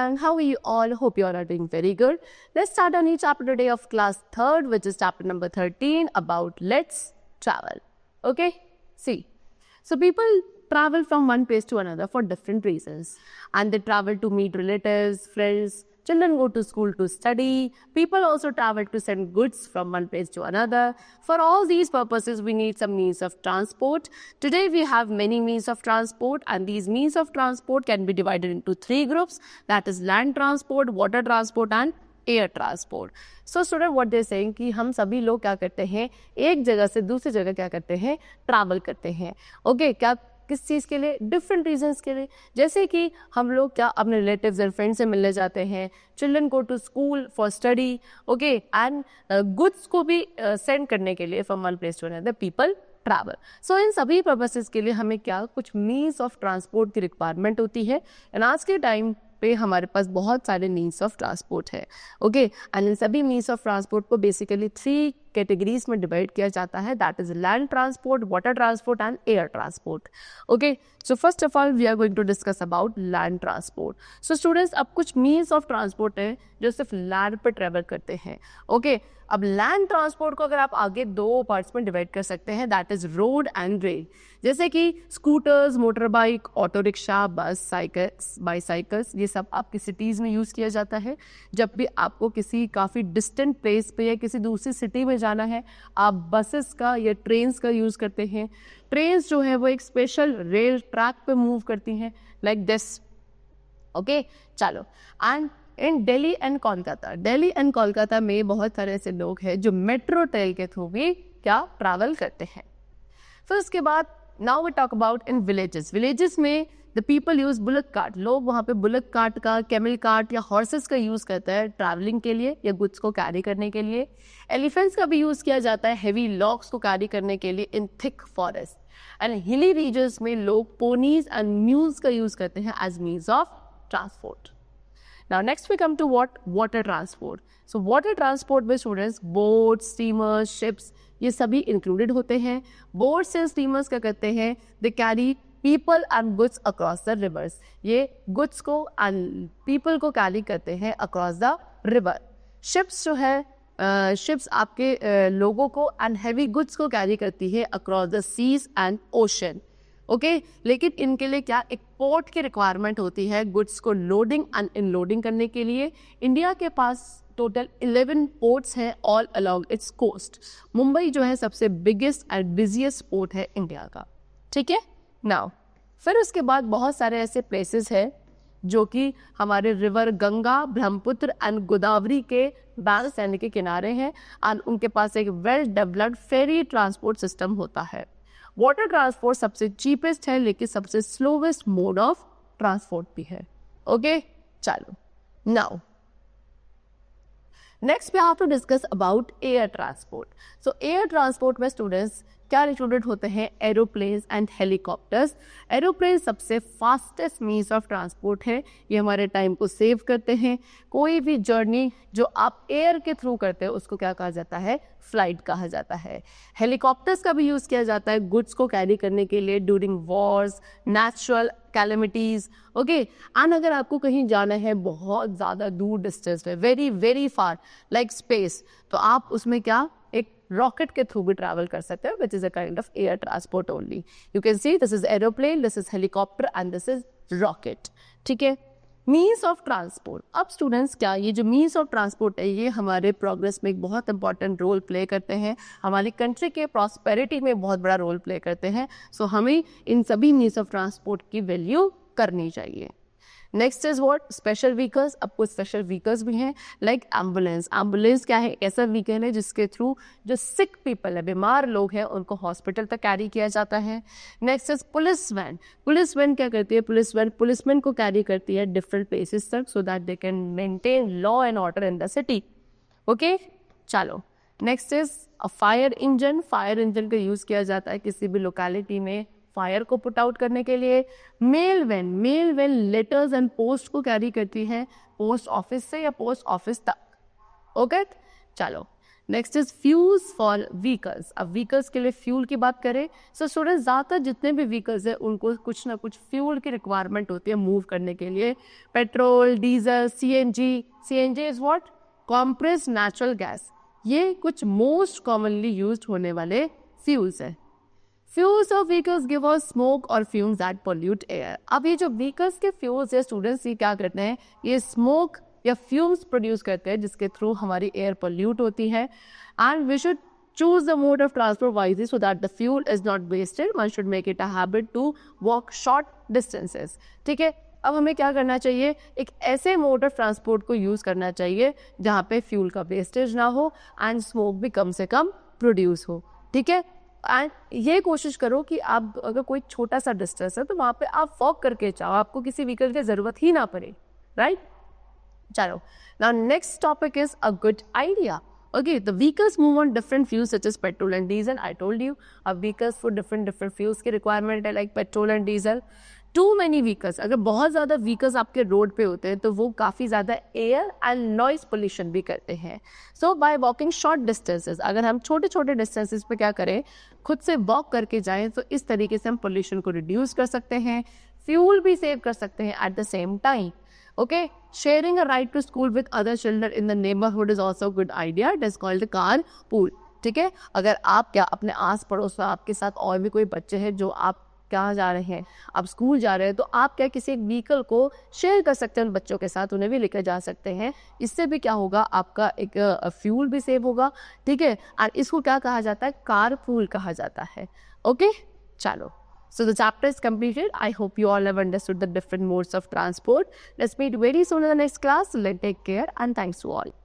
gang, how are you all? Hope you all are doing very good. Let's start our new chapter today of class 3rd, which is chapter number 13 about let's travel. Okay, see. So people travel from one place to another for different reasons, and they travel to meet relatives, friends. Children go to school to study. People also travel to send goods from one place to another. For all these purposes, we need some means of transport. Today, we have many means of transport, and these means of transport can be divided into 3 groups. That is land transport, water transport, and air transport. So student what they saying कि हम सभी लोग क्या करते हैं, एक जगह से दूसरी जगह क्या करते हैं, ट्रैवल करते हैं. ओके क्या किस चीज़ के लिए, डिफरेंट रीजंस के लिए. जैसे कि हम लोग क्या अपने रिलेटिव्स एंड फ्रेंड्स से मिलने जाते हैं. Children go to school for study. Okay and goods को भी सेंड करने के लिए from one place to another people travel. So इन सभी पर्पसेस के लिए हमें क्या कुछ मीन्स ऑफ ट्रांसपोर्ट की रिक्वायरमेंट होती है. एंड आज के टाइम पे हमारे पास बहुत सारे मीन्स ऑफ ट्रांसपोर्ट है. ओके एंड इन सभी मीन्स ऑफ ट्रांसपोर्ट को बेसिकली 3 कैटेगरीज में डिवाइड किया जाता है. That is land transport, water transport and air transport. Okay so first of all we are going to discuss about land transport. So students अब कुछ means of transport है जो सिर्फ लैंड पर ट्रेवल करते हैं. ओके अब लैंड ट्रांसपोर्ट को अगर आप आगे 2 पार्ट्स में डिवाइड कर सकते हैं, that is road and rail. जैसे कि scooters, motor bike, auto rickshaw, बस, साइकिल्स, बाईसाइकिल्स, ये सब आपकी सिटीज़ में यूज़ किया जाता है. जब भी आपको किसी काफ़ी डिस्टेंट प्लेस पे या किसी दूसरी सिटी में जाना है, आप बसेस का या ट्रेन्स का यूज़ करते हैं. ट्रेन्स जो है वो एक स्पेशल रेल ट्रैक पे मूव करती हैं लाइक दिस. ओके चलो and in Delhi and Kolkata में बहुत सारे ऐसे लोग हैं जो मेट्रो ट्रेन के थ्रू भी क्या ट्रैवल करते हैं. फिर उसके बाद now we talk about in villages में the people use bullock cart. लोग वहाँ पे बुलक कार्ट का, कैमल कार्ट या हॉर्सेस का यूज़ करते हैं ट्रैवलिंग के लिए या गुड्स को कैरी करने के लिए. एलिफेंट्स का भी यूज़ किया जाता है हेवी लॉग्स को कैरी करने के लिए in thick forest. And hilly regions में लोग पोनीज एंड म्यूल्स का यूज़ करते हैं as means of transport. Now next we come to what? Water transport. So water transport में students boats, steamers, ships ये सभी included होते हैं. Boats and steamers क्या करते हैं? They carry people and goods across the rivers. ये goods को and people को carry करते हैं across the river. Ships जो है ships आपके लोगों को and heavy goods को carry करती है across the seas and ocean. Okay लेकिन इनके लिए क्या एक पोर्ट की रिक्वायरमेंट होती है गुड्स को लोडिंग एंड अनलोडिंग करने के लिए. इंडिया के पास टोटल 11 पोर्ट्स हैं all along its coast. Mumbai जो है सबसे बिगेस्ट एंड बिजिएस्ट पोर्ट है इंडिया का. ठीक है नाउ फिर उसके बाद बहुत सारे ऐसे प्लेसेस हैं जो कि हमारे रिवर गंगा, ब्रह्मपुत्र एंड गोदावरी के बैंक्स यानी के किनारे हैं एंड उनके पास एक वेल डेवलप्ड फेरी ट्रांसपोर्ट सिस्टम होता है. वाटर ट्रांसपोर्ट सबसे चीपेस्ट है लेकिन सबसे स्लोवेस्ट मोड ऑफ ट्रांसपोर्ट भी है. ओके चलो now next we have to discuss about air transport. So air transport में स्टूडेंट्स क्या इंक्लूडेड होते हैं? Aeroplanes and helicopters. एरोप्लेन सबसे फास्टेस्ट मीन्स ऑफ ट्रांसपोर्ट है. ये हमारे टाइम को सेव करते हैं. कोई भी जर्नी जो आप एयर के थ्रू करते हैं उसको क्या कहा जाता है? फ्लाइट कहा जाता है. हेलीकॉप्टर्स का भी यूज़ किया जाता है गुड्स को कैरी करने के लिए during Wars, natural calamities. Okay and अगर आपको कहीं जाना है बहुत ज़्यादा दूर डिस्टेंस पे, very very far like space, तो आप उसमें क्या एक रॉकेट के थ्रू भी ट्रैवल कर सकते हैं which is a kind of air transport only. You can see this is aeroplane, this is helicopter and this is rocket. ठीक है मीन्स ऑफ ट्रांसपोर्ट. अब स्टूडेंट्स क्या ये जो मीन्स ऑफ ट्रांसपोर्ट है ये हमारे प्रोग्रेस में एक बहुत इंपॉर्टेंट रोल प्ले करते हैं, हमारी कंट्री के प्रॉस्पेरिटी में बहुत बड़ा रोल प्ले करते हैं. सो हमें इन सभी मीन्स ऑफ ट्रांसपोर्ट की वैल्यू करनी चाहिए. Next is what? Special vehicles. अब कुछ स्पेशल व्हीकल्स भी हैं लाइक एम्बुलेंस. एम्बुलेंस क्या है? ऐसा व्हीकल है जिसके थ्रू जो सिक पीपल है, बीमार लोग हैं, उनको हॉस्पिटल तक कैरी किया जाता है. Next is police van. Police van क्या करती है? पुलिस वैन पुलिसमैन को कैरी करती है डिफरेंट प्लेसेस तक so that they can maintain law and order in the city. Okay चलो next is a fire engine. Fire engine का use किया जाता है किसी भी लोकेलिटी में फायर को पुट आउट करने के लिए. Mail van letters and post को कैरी करती है पोस्ट ऑफिस से या पोस्ट ऑफिस तक. ओके चलो next is fuels for vehicles. अब व्हीकल्स के लिए फ्यूल की बात करें, सो स्टूडेंट्स ज़्यादातर जितने भी व्हीकल्स हैं उनको कुछ ना कुछ फ्यूल की रिक्वायरमेंट होती है मूव करने के लिए. Petrol, diesel, CNG. CNG is what? Compressed natural gas. ये कुछ मोस्ट कॉमनली यूज्ड होने वाले फ्यूल्स हैं. Fuels of vehicles give us smoke और फ्यूम्स दैट पोल्यूट एयर. अब ये जो व्हीकल्स के फ्यूल्स है स्टूडेंट्स, ये क्या करते हैं? ये स्मोक या फ्यूम्स प्रोड्यूस करते हैं जिसके थ्रू हमारी एयर पोल्यूट होती है. And we should choose the mode of transport wisely so that the fuel is not wasted. One should make it a habit to walk short distances. ठीक है, अब हमें क्या करना चाहिए? एक ऐसे मोड ऑफ ट्रांसपोर्ट को यूज़ करना चाहिए जहाँ पे फ्यूल का वेस्टेज ना हो एंड स्मोक भी कम से कम प्रोड्यूस हो. ठीक है, एंड ये कोशिश करो कि आप अगर कोई छोटा सा डिस्टेंस है तो वहाँ पे आप वॉक करके जाओ, आपको किसी व्हीकल की ज़रूरत ही ना पड़े. राइट, चलो. Now next topic is a good idea. Okay, the vehicles move on different fuels such as petrol and diesel. I told you, vehicles for different fuels की requirement है like petrol and diesel. Too many vehicles, अगर बहुत ज़्यादा vehicles आपके road पे होते हैं तो वो काफ़ी ज़्यादा air and noise pollution भी करते हैं. So by walking short distances, अगर हम छोटे छोटे distances पे क्या करें, खुद से walk करके जाएं तो इस तरीके से हम pollution को reduce कर सकते हैं, fuel भी save कर सकते हैं at the same time. Okay, sharing a ride to school with other children in the neighborhood is also a good idea. It is called carpool. ठीक है, अगर आप क्या अपने आस पड़ोस में आपके साथ और भी कोई बच्चे हैं जो आप कहाँ जा रहे हैं, आप स्कूल जा रहे हैं, तो आप क्या किसी एक व्हीकल को शेयर कर सकते हैं उन बच्चों के साथ, उन्हें भी लेकर जा सकते हैं. इससे भी क्या होगा, आपका एक फ्यूल भी सेव होगा. ठीक है, और इसको क्या कहा जाता है? कारपूल कहा जाता है. ओके, चलो. So the chapter is completed. I hope you all have understood the different modes of transport. Let's meet very soon in the next class. Let's take care and thanks to all.